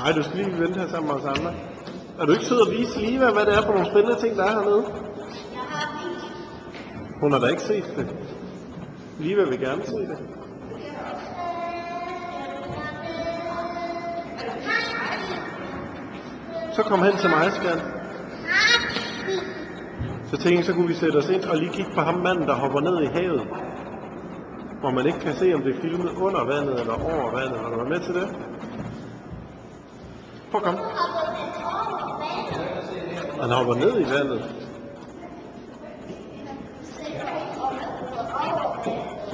Nej, du skal lige vente her sammen med os andre. Er du ikke sød at vise Liva, hvad det er for nogle spændende ting, der er hernede? Hun har da ikke set det. Liva vil gerne se det. Så kom hen til mig, skat. Så tænkte jeg, så kunne vi sætte os ind og lige kigge på ham manden, der hopper ned i havet. Hvor man ikke kan se, om det er filmet under vandet eller over vandet. Har du været med til det? Prøv at komme. Han hopper ned i vandet.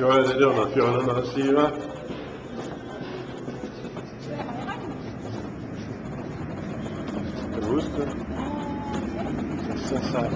Jo, det var noget fjollet noget at sige, hva'? Kan du huske det? Så sejt.